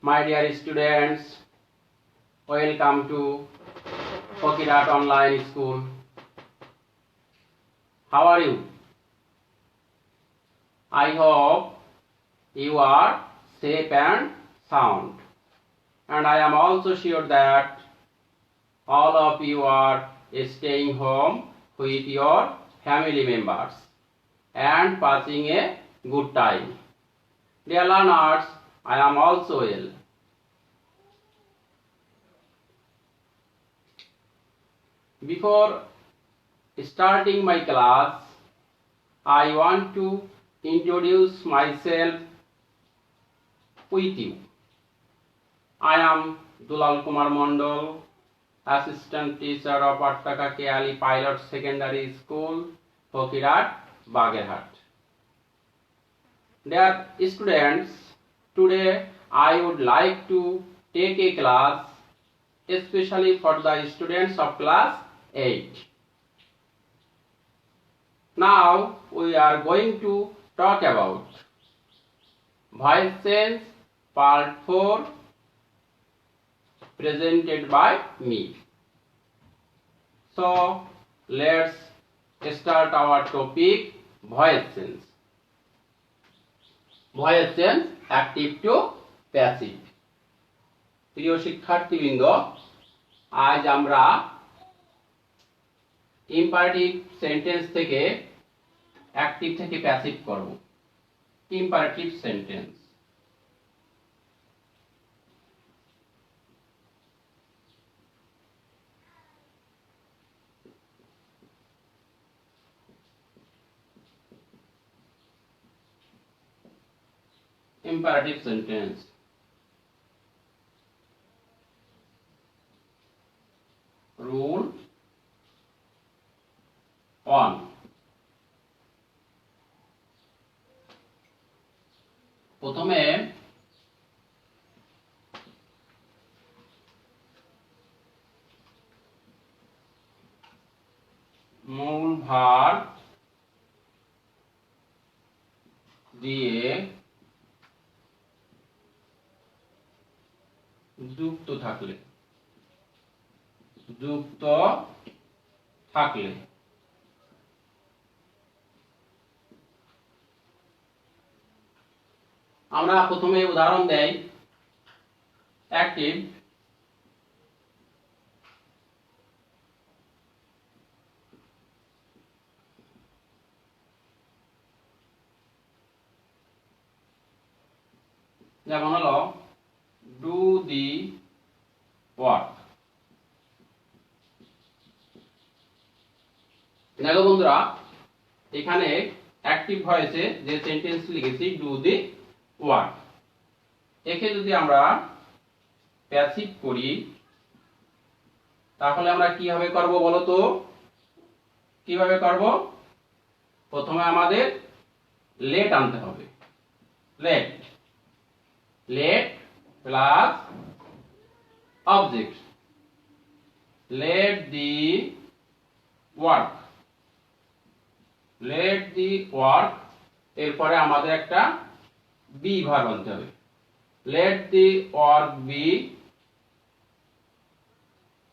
My dear students, welcome to Pokirat Online School. How are you? I hope you are safe and sound. And I am also sure that all of you are staying home with your family members and passing a good time. Dear learners, I am also well. Before starting my class, I want to introduce myself with you. I am Dulal Kumar Mondol, Assistant Teacher of Attaka Keali Pilot Secondary School, Pokirat, Bagerhat. Dear students, today I would like to take a class especially for the students of class 8. Now we are going to talk about voice change part 4 presented by me. So let's start our topic voice change. Voice change active to passive. প্রিয় শিক্ষার্থীবৃন্দ, আজ আমরা imperative sentence থেকে active থেকে passive করব। Imperative sentence. Imperative sentence. Rule 1. প্রথমে মূল ভার দিয়ে যুক্ত থাকলে আমরা প্রথমে উদাহরণ দেই। অ্যাক্টিভ যেমন হলো ডু দি ওয়ার্ক। দেখো বন্ধুরা, এখানে অ্যাক্টিভ ভয়েসে যে সেন্টেন্স লিখেছি ডু দি ওয়ার্ক, একে যদি আমরা প্যাসিভ করি তাহলে আমরা কিভাবে করব বলো তো? কিভাবে করব? প্রথমে আমাদের লেট আনতে হবে। Let plus object, late the work. Late the work এরপরে আমাদের একটা বি ভার্ব আনতে হবে। লেট দি ওয়ার্ক বি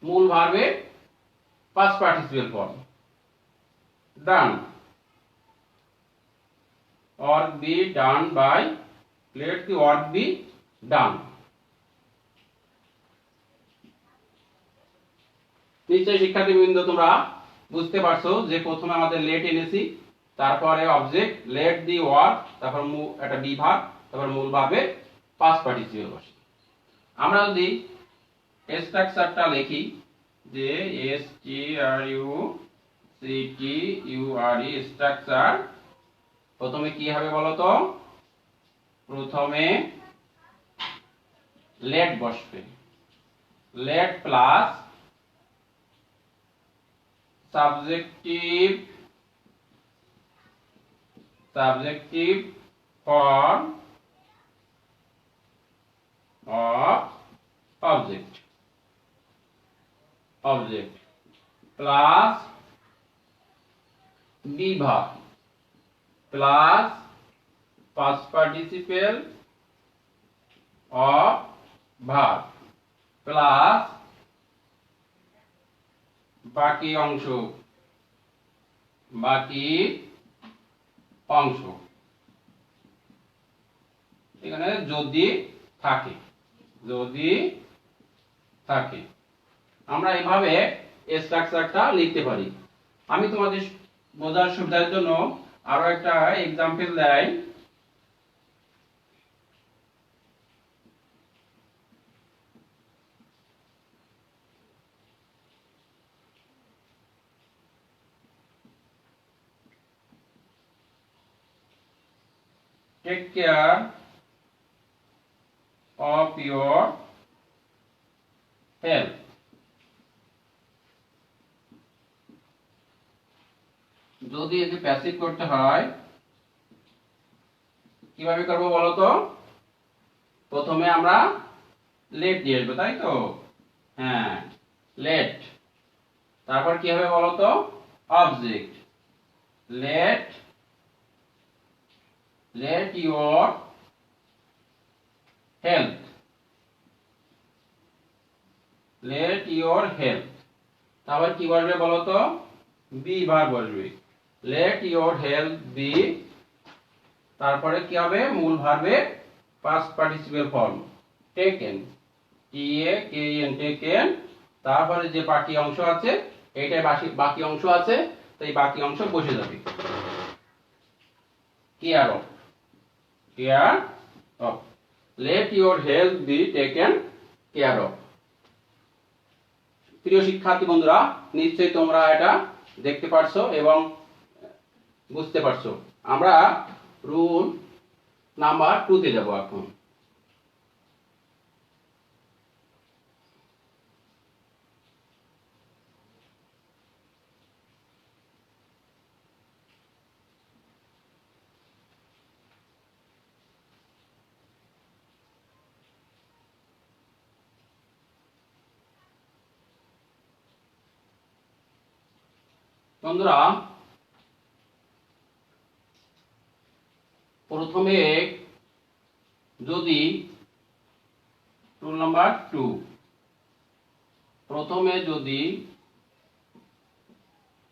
মূল ভার্বের past participle form. Done, work be done by, let the work be done. নিশ্চয়ই শিক্ষার্থীবৃন্দ তোমরা বুঝতে পারছো যে প্রথমে আমাদের লেট এনেছি, তারপরে অবজেক্ট লেট দি ওয়ার্ক, তারপর একটা বি ভার্ব, তারপর মূল ভার্বের পাস্ট পার্টিসিপেল বসে। আমরা যদি স্ট্রাকচারটা লিখি যে S T R U C T U R E structure, প্রথমে কি হবে বলো তো? প্রথমে লেট বসবে। Let plus subjective form of object plus be verb plus past participle of verb plus বাকি অংশ, বাকি অংশ এখানে যদি থাকে, যদি থাকে আমরা এভাবে স্ট্রাকচারটা লিখতে পারি। আমি তোমাদের বোঝার সুবিধার জন্য আরো একটা एग्जांपल দেই। Take care of your health. যদি একে প্যাসিভ করতে হয় কিভাবে করব বলো তো? প্রথমে আমরা লেট দিয়ে আসবো, তাই তো? হ্যাঁ, লেট। তারপর কি হবে বলো তো? Object. Late, late your health, late your health. তারপর কি বলবে বলো তো? বি ভার্ব বলবে। Late your health B. তারপরে কি হবে? মূল ভার্বের পাস্ট পার্টিসিপেল ফর্ম টেকেন, টি এ কে এন, টেকেন। তারপরে যে বাকি অংশ আছে এইটাই বাকি অংশ আছে, তো এই বাকি অংশ বসে যাবে। Care of, care of. Let your health be taken care of. প্রিয় শিক্ষার্থী বন্ধুরা, নিশ্চয়ই তোমরা এটা দেখতে পারছো এবং বুঝতে পারছো। আমরা রুল নাম্বার 2 তে যাব এখন। বন্ধুরা, প্রথমে যদি রুল নাম্বার 2, প্রথমে যদি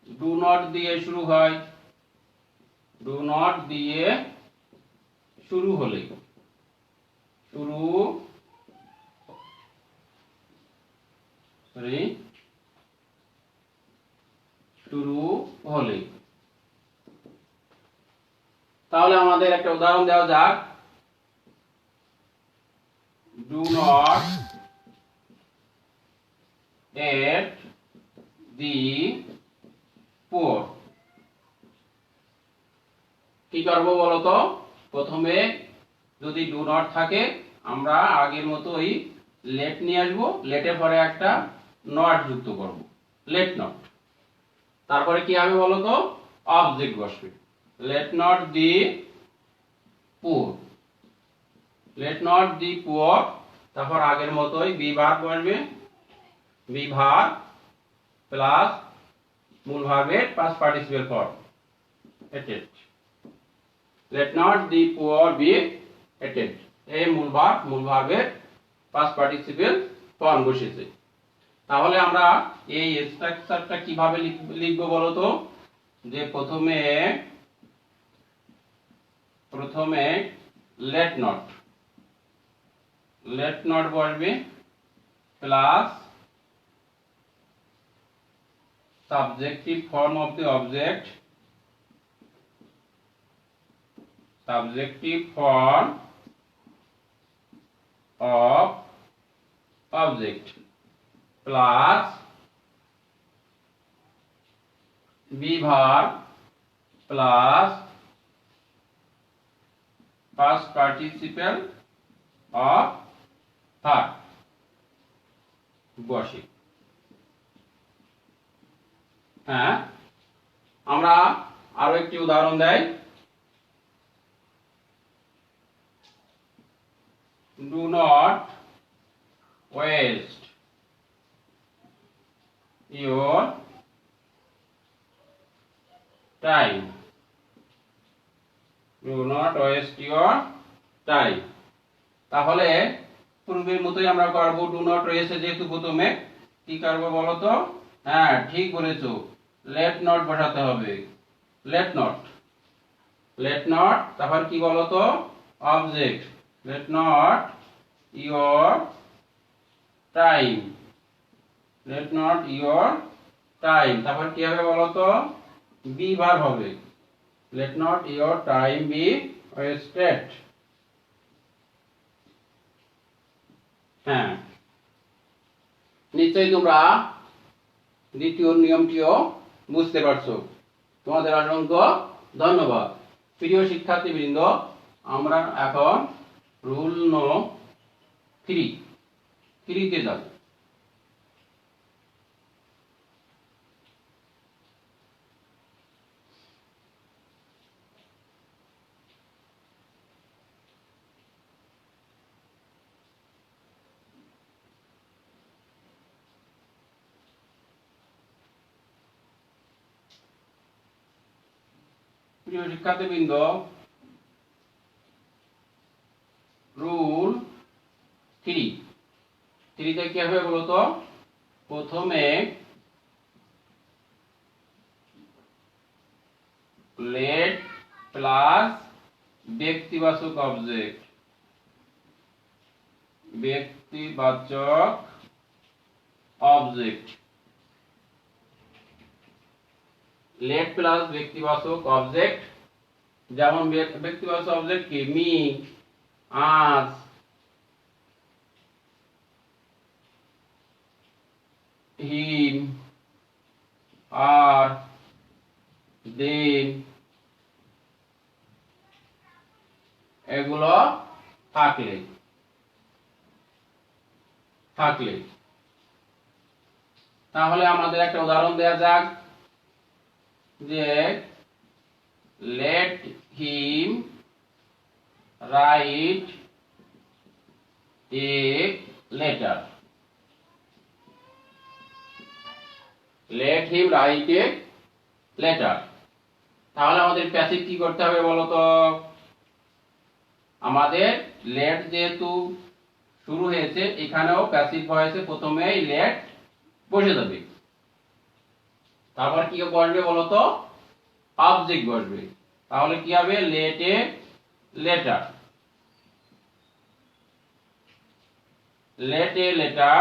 ডু নট দিয়ে শুরু হয়, ডু নট দিয়ে শুরু হলে, শুরু সরি শুরু হলে, তাহলে আমাদের একটা উদাহরণ দেওয়া যাক। ডু নট এট দি পোর। কি করবো বলতো? প্রথমে যদি ডু নট থাকে আমরা আগের মতোই লেট নিয়ে আসবো, লেটের পরে একটা নট যুক্ত করব, লেট নট। তারপরে কি হবে বলতো? অবজেক্ট বসবে। লেট নট দি পুর, লেট নট দি পুর। তারপর আগের মতোই বি ভার্ব বসবে, বি ভার্ব প্লাস মূল ভার্বের past participle form hated. Let not the poor be এটেড। এই মূল ভার্বের পাস্ট পার্টিসিপেল ফর্ম বসেছে। তাহলে আমরা এই স্ট্রাকচারটা কিভাবে লিখব বলতো? যে প্রথমে লেট নট বসবে plus subjective form of the object, subjective form of object plus be verb plus past participle of verb বসে। হ্যাঁ, আমরা আরো একটি উদাহরণ দেই। Do not waste your time, do not waste your time. তাহলে পূর্বের মতোই আমরা করব, ডু নট রয়েছে যেহেতু প্রথমে, কি করব বলো তো? হ্যাঁ ঠিক বলেছো, লেট নট বসাতে হবে। লেট নট, লেট নট, তারপর কি বলো তো? Object, let not your time, let not your time, তারপর কি হবে বলো তো? বি ভার্ব হবে, let not your time be wasted. হ্যাঁ, নিশ্চয়ই তোমরা দ্বিতীয় নিয়মটিও বুঝতে পারছো। তোমাদের অসংখ্য ধন্যবাদ। প্রিয় শিক্ষার্থীবৃন্দ, আমরা এখন রুল নো 3 যাব। প্রিয় শিক্ষার্থীবৃন্দ, রুল 3তে কি হবে বলতো? প্রথমে লেট প্লাস ব্যক্তিবাচক অবজেক্ট, ব্যক্তিবাচক অবজেক্ট, লেট প্লাস ব্যক্তিবাচক অবজেক্ট, যেমন ব্যক্তিবাচক অবজেক্ট কি? মি, আজ, হিম, আর, দেম, এগুলো থাকলে তাহলে আমাদের একটা উদাহরণ দেয়া যাক, যে let him write a letter, let him write a letter। তাহলে আমাদের প্যাসিভ কি করতে হবে বলো তো? আমাদের let যেহেতু শুরু হয়েছে, এখানেও প্যাসিভ ভয়েসে প্রথমেই let বসে যাবে, তারপর কি বসবে বলো তো? অবজেক্ট বসবে। তাহলে কি হবে? let a letter, let a letter,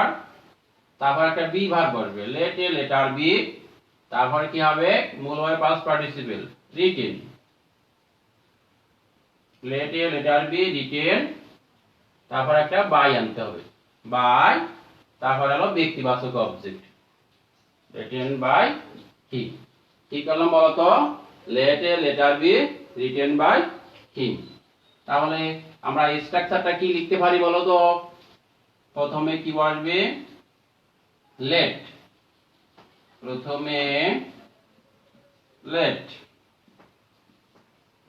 তারপর একটা বি ভার্ব বসবে, let a letter be, তারপর কি হবে? মূল হয় past participle, written, let a letter be written, তারপর একটা বাই আনতে হবে, বাই, তারপর হলো ব্যক্তিবাচক অবজেক্ট, written by him। কি করলাম বলতো? let a letter be written by him। তাহলে আমরা স্ট্রাকচারটা কি লিখতে পারি বলো তো? প্রথমে কি বসবে? let, প্রথমে let,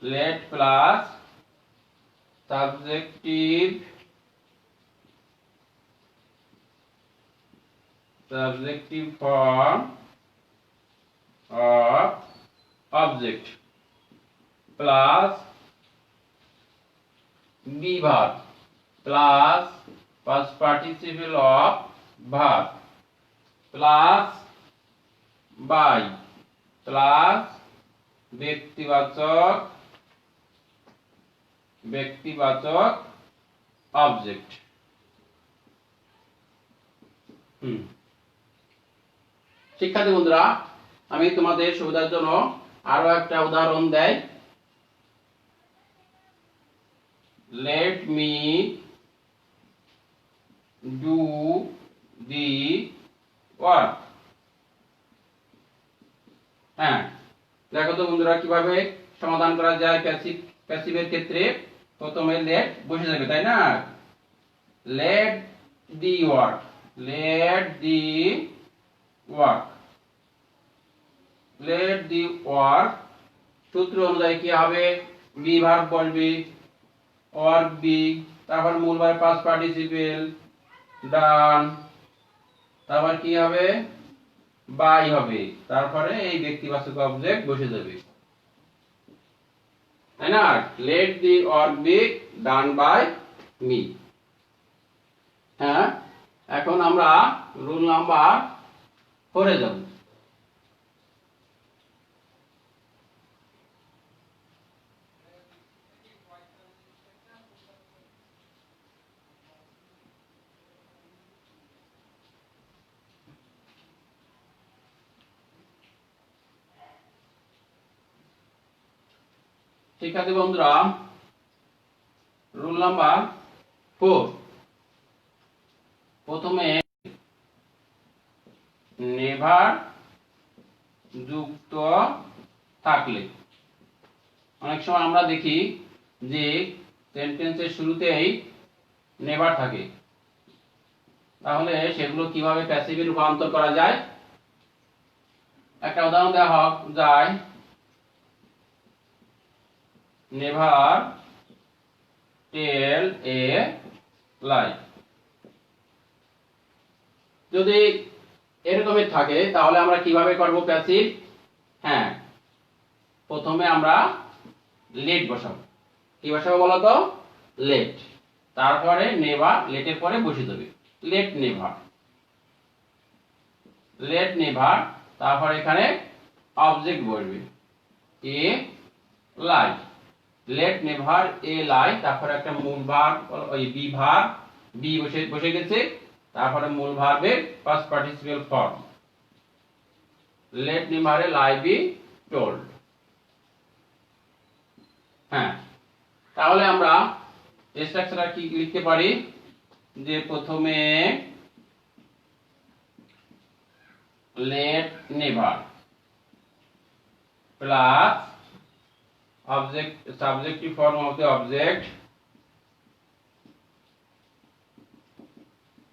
let plus subjective form of object plus be verb plus past participle of verb plus by plus ব্যক্তিবাচক অবজেক্ট। শিক্ষার্থী বন্ধুরা, আমি তোমাদের সুবিধার জন্য আরো একটা উদাহরণ দেই। let me do the work। হ্যাঁ, দেখো তো বন্ধুরা কিভাবে সমাধান করা যায়। প্যাসিভের ক্ষেত্রে প্রথমে let বসে যাবে, তাই না? let the work, let the work, let the work, সূত্র অনুযায়ী কি হবে? বি ভার্ব বসবে, work বি, তারপর মূল ভার্ব পাস্ট পার্টিসিপল ডান, তারপর কি হবে? বাই হবে, তারপরে এই ব্যক্তিবাচক অবজেক্ট বসে যাবে, তাই না? let the work be done by me। হ্যাঁ, এখন আমরা রুল নাম্বার 4 এ যাব। শিক্ষার্থী বন্ধুরা, রুল নাম্বার 4, প্রথমে নেভার যুক্ত থাকলে, অনেক সময় আমরা দেখি যে সেন্টেন্সের শুরুতেই নেভার থাকে, তাহলে সেগুলো কিভাবে প্যাসিভে রূপান্তর করা যায় একটা উদাহরণ দেওয়া যায়। নেভার টেল এ লাই, যদি এরকমই থাকে তাহলে আমরা কিভাবে করব প্যাসিভ? হ্যাঁ, প্রথমে আমরা লেট বসাবো। কি বসাবো বলো তো? লেট, তারপরে নেভার, লেটের পরে বসিয়ে দেবে লেট নেভার, লেট নেভার, তারপর এখানে অবজেক্ট বসবে এ লাই, লেট নেভার এ লাই, তারপরে একটা মূল ভার্ব, ওই বি ভার্ব, বি বসে গেছে, তারপরে মূল ভার্বের past participle form, late never a lie be told. হ্যাঁ, তাহলে আমরা স্ট্রাকচার কি লিখতে পারি? যে প্রথমে late never plus object, subjective form of the object,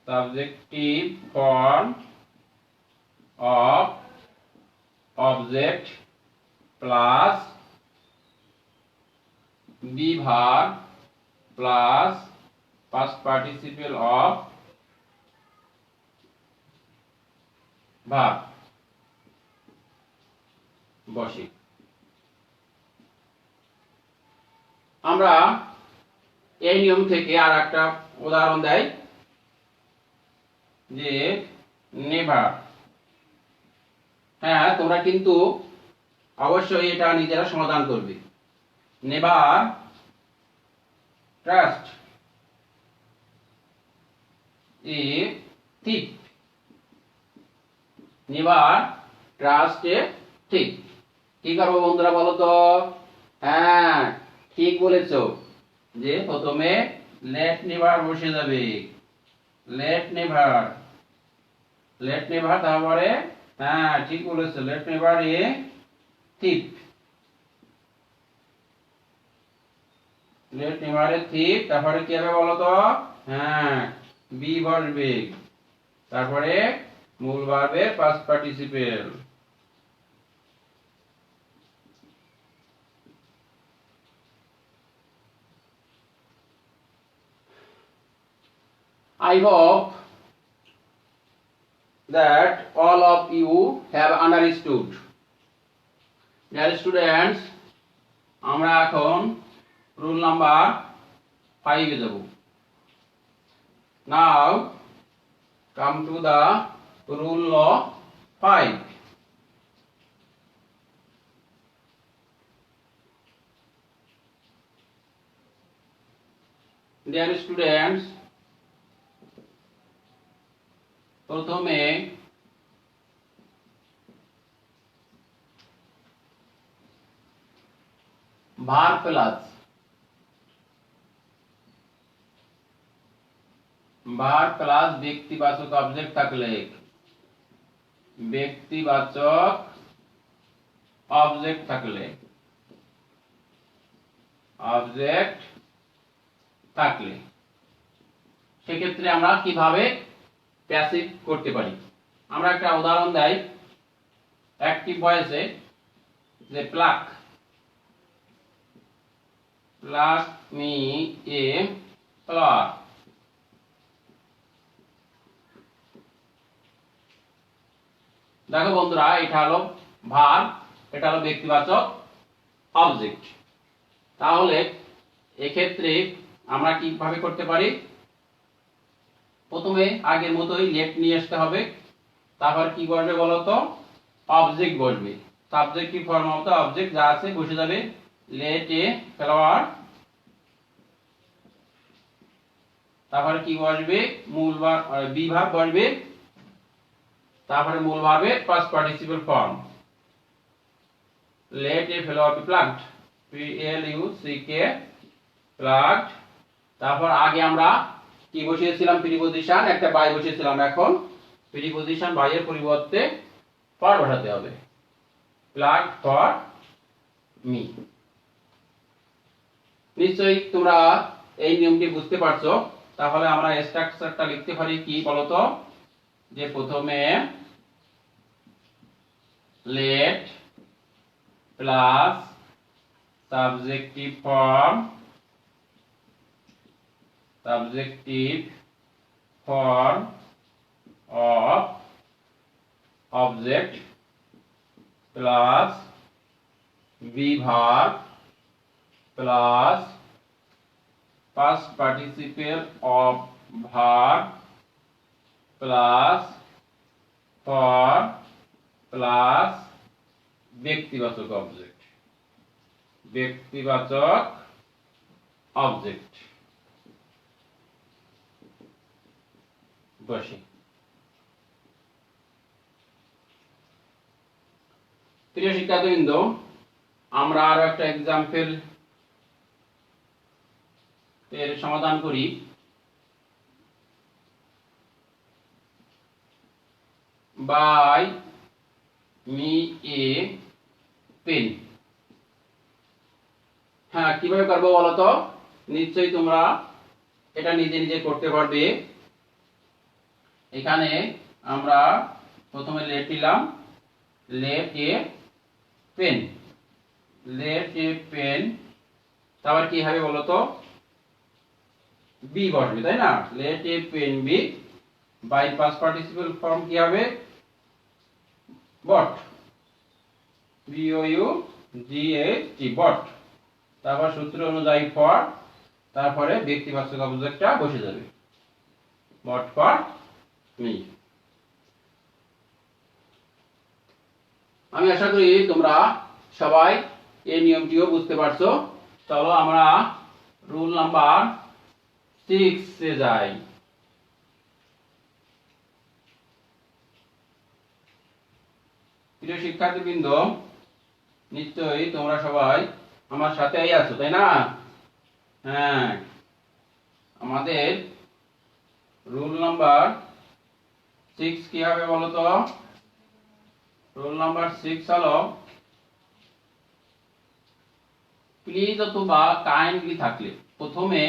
subjective form of object plus be verb plus past participle of verb বসে। আমরা এই নিয়ম থেকে আর একটা উদাহরণ দেই, যে নেভার। হ্যাঁ, তোমরা কিন্তু অবশ্যই এটা নিজেরা সমাধান করবে। নেভার ট্রাস্ট এ থিপ, নেভার ট্রাস্ট এ থিপ। কি করবো বন্ধুরা বলো তো? হ্যাঁ, ঠিক বলেছো, যে প্রথমে লেট নেভার বসে যাবে, লেট নেভার, লেট নেভার, তারপরে হ্যাঁ ঠিক বলেছো, late never a থিপ, late never a থিপ, তারপরে কি হবে বলো তো? হ্যাঁ, বি বসবে, তারপরে মূল ভার্বের past participle. I hope that all of you have understood. Dear students, আমরা এখন রুল নাম্বার 5 এ যাব। Now come to the rule of 5. Dear students, প্রথমে ভার্ব প্লাস, ভার্ব প্লাস ব্যক্তিবাচক অবজেক্ট থাকলে, ব্যক্তিবাচক অবজেক্ট থাকলে, অবজেক্ট থাকলে সেক্ষেত্রে আমরা কিভাবে প্যাসিভ করতে পারি? আমরা একটা উদাহরণ দেই অ্যাক্টিভ ভয়েসে, যে pluck, pluck me a flower. দেখো বন্ধুরা, এটা হলো ভার্ব, এটা হলো ব্যক্তিবাচক অবজেক্ট। তাহলে এক্ষেত্রে আমরা কিভাবে করতে পারি? প্রথমে আগের মতোই লেট নিয়ে আসতে হবে, তারপর কি বসবে বলো তো, অবজেক্ট বসবে, subjective form of the object যা আছে বসে যাবে, লেট এ ফ্লাওয়ার, তারপরে কি বসবে, মূল বি ভার্ব বসবে, তারপরে মূল ভার্বের past participle form, let a flower be plant, PLUCK plant. তারপর আগে আমরা কি বসিয়েছিলাম, প্রিপজিশন একটা বাই বসিয়েছিলাম, এখন প্রিপজিশন বাই এর পরিবর্তে ফর বসাতে হবে, প্লান্ট ফর মি। নিশ্চয়ই তোমরা এই নিয়মটি বুঝতে পারছো। তাহলে আমরা স্ট্রাকচারটা লিখতে পারি কি বলতো, যে প্রথমে let plus subjective form of object plus be verb plus past participle of verb plus for plus ব্যক্তিবাচক অবজেক্ট বসে। প্রিয় শিক্ষার্থীবৃন্দ, আমরা আরো একটা এক্সাম্পল এর সমাধান করি। By me a pen. হ্যাঁ, কিভাবে করবো বলতো, নিশ্চয়ই তোমরা এটা নিজে নিজে করতে পারবে। এখানে আমরা প্রথমে লেট নিলাম, লেট এ পেন, তারপর কি হবে বলতো, বি বসবে, তাই না, let a pen be, by past participle form কি হবে, বট, BOUGHT বট, তারপর সূত্র অনুযায়ী ফর, তারপরে ব্যক্তিবাচক অবজেক্টটা বসে যাবে, বট ফর মি। আমি আশা করি তোমরা সবাই এই নিয়মটিও বুঝতে পারছো। চলো আমরা রুল নাম্বার 6 এ যাই। প্রিয় শিক্ষার্থীবৃন্দ, নিশ্চয়ই তোমরা সবাই আমার সাথেই আছো, তাই না? হ্যাঁ, আমাদের রুল নাম্বার 6 কি হবে বলো তো? রুল নাম্বার 6 হলো প্লিজ অথবা কাইন্ডলি থাকলে প্রথমে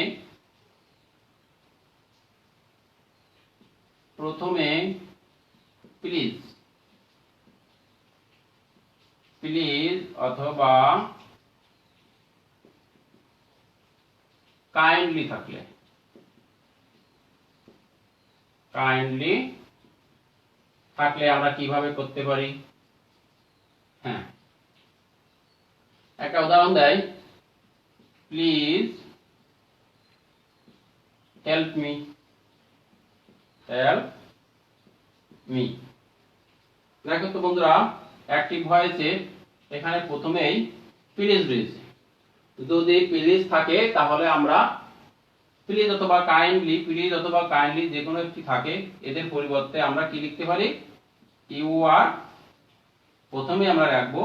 প্লিজ অথবা কাইন্ডলি থাকলে আমরা কিভাবে করতে পারি? হ্যাঁ, একটা উদাহরণ দেয়, প্লিজ হেল্প মি। দেখো তো বন্ধুরা, অ্যাক্টিভ ভয়েসে এখানে প্রথমেই প্লিজ রয়েছে। যদি প্লিজ থাকে তাহলে আমরা প্লিজ অথবা কাইন্ডলি যে কোনো একটি থাকে, এদের পরিবর্তে আমরা কি লিখতে পারি, ইউ আর, প্রথমে আমরা রাখবো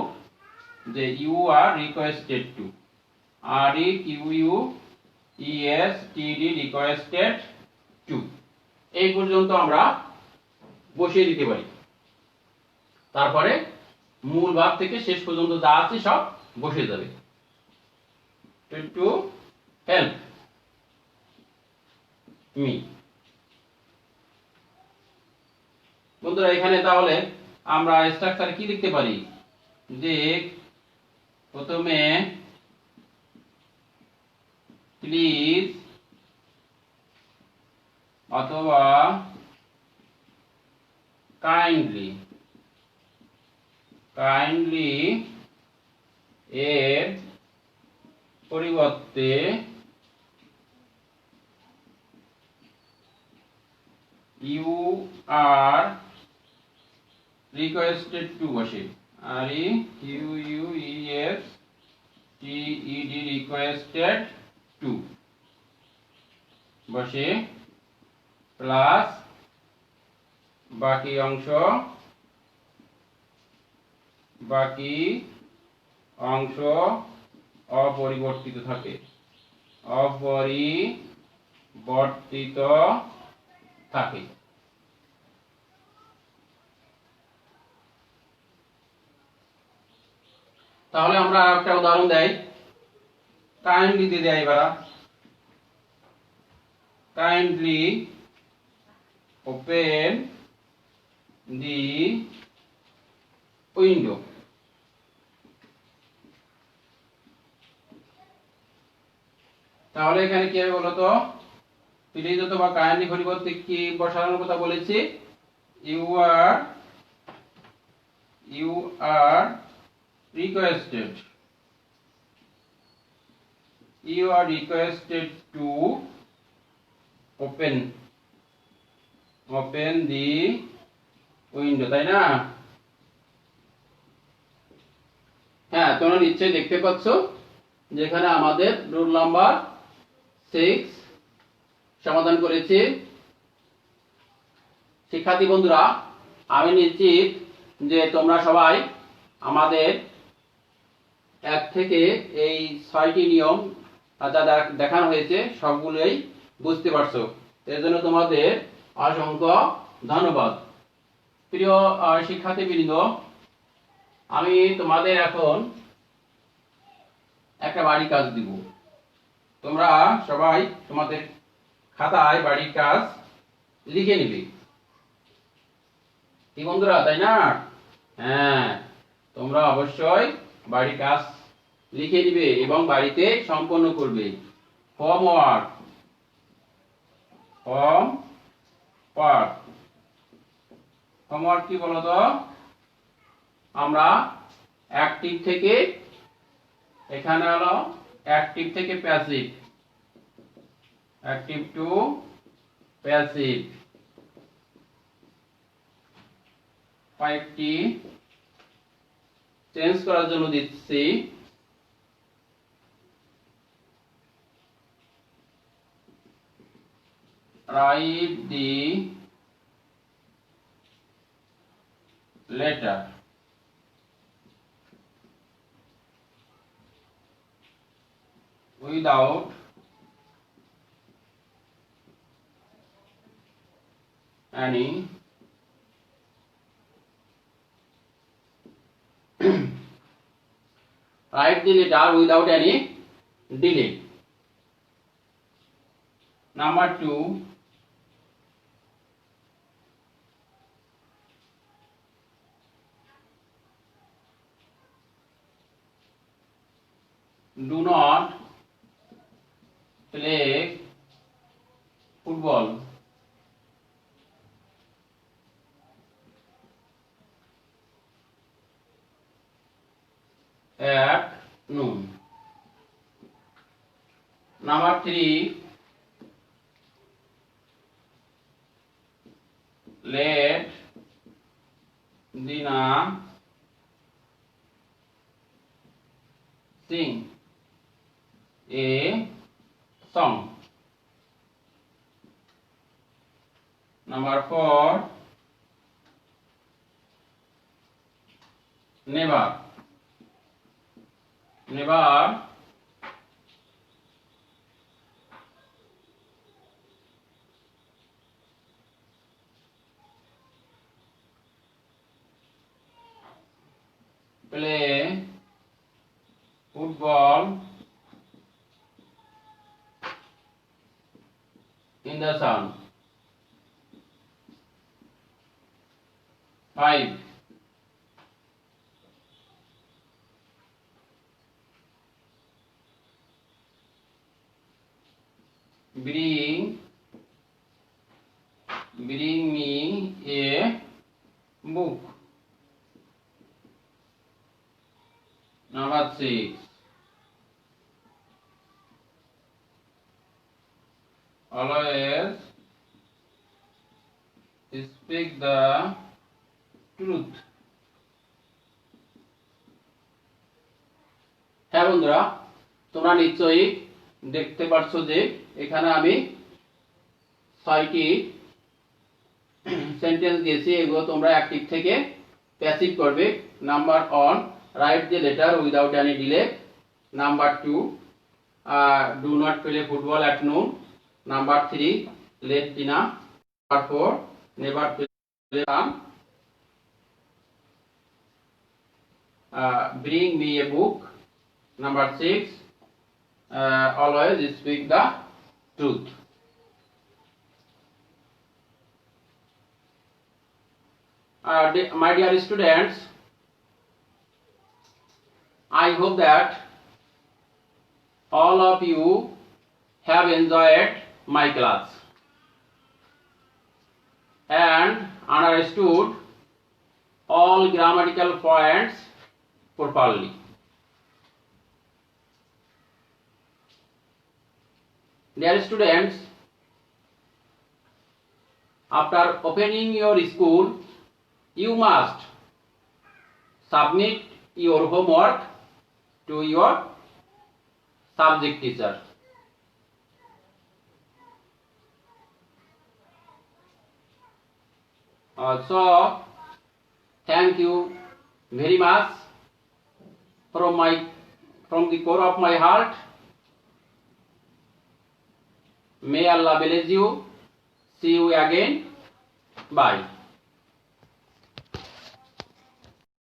যে you are requested to, REQUESTED requested to, এই পর্যন্ত আমরা বসিয়ে দিতে পারি। তারপরে মূল ভাব থেকে শেষ পর্যন্ত যা আছে সব বসে যাবে, টু হেল্প মি। বন্ধুরা, এখানে তাহলে আমরা স্ট্রাকচার কি লিখতে পারি, যে প্রথমে প্লিজ অথবা কাইন্ডলি এর পরিবর্তে ইউ আর রিকোয়েস্টেড টু বসে, R U U E S T E D requested to বসে প্লাস বাকি অংশ অপরিবর্তিত থাকে, অপরিবর্তিত থাকে। তাহলে আমরা একটা উদাহরণ দেই, কাইন্ডলি দিয়ে দেয় এবার, কাইন্ডলি ওপেন দি উইন্ডো। তাহলে এখানে কি হবে বলতো, প্লিজ অথবা কাইন্ডলি পরিবর্তে কি বসানোর কথা বলেছি, you are requested to open the window, তাই না? হ্যাঁ, তোমরা নিশ্চয়ই দেখতে পাচ্ছ যেখানে আমাদের রুল নাম্বার 6 সমাধান করেছি। শিক্ষার্থী বন্ধুরা, আমি নিশ্চিত যে তোমরা সবাই আমাদের 1 থেকে এই 6টি নিয়ম যা দেখানো হয়েছে সবগুলোই বুঝতে পারছো। এর জন্য তোমাদের অসংখ্য ধন্যবাদ। প্রিয় শিক্ষার্থীবৃন্দ, আমি তোমাদের এখন একটা বাড়ির কাজ দিব। তোমরা সবাই তোমাদের খাতায় বাড়ির কাজ লিখে নিবে, কি বন্ধুরা, তাই না? হ্যাঁ, তোমরা অবশ্যই বাড়ির কাজ লিখে নিবে এবং বাড়িতে সম্পন্ন করবে। হোমওয়ার্ক কি বলতো, আমরা অ্যাক্টিভ থেকে, এখানে হলো অ্যাক্টিভ থেকে প্যাসিভ, অ্যাক্টিভ টু প্যাসিভ 5টি চেঞ্জ করার জন্য দিচ্ছি। write the letter without any write the letter without any delay. Number 2, do not play football at noon. Number 3, let Dina sing a song. Number 4, never play football in the sun. 5, bring me a book. Number 6, always speak the truth. হ্যাঁ বন্ধুরা, তোমরা নিশ্চয়ই দেখতে পাচ্ছ যে এখানে আমি 6টি সেন্টেন্স দিয়েছি। এগুলো তোমরা অ্যাক্টিভ থেকে প্যাসিভ করবে। Number 1, write the letter without any delay. Number 2, do not play football at noon. Number 3, let dinner. Number 4, never play gun. Bring me a book. Number 6, always speak the truth. My dear students, I hope that all of you have enjoyed my class and understood all grammatical points properly. Dear students, after opening your school, you must submit your homework to your subject teacher. So, thank you very much from the core of my heart. May Allah bless you. See you again. Bye.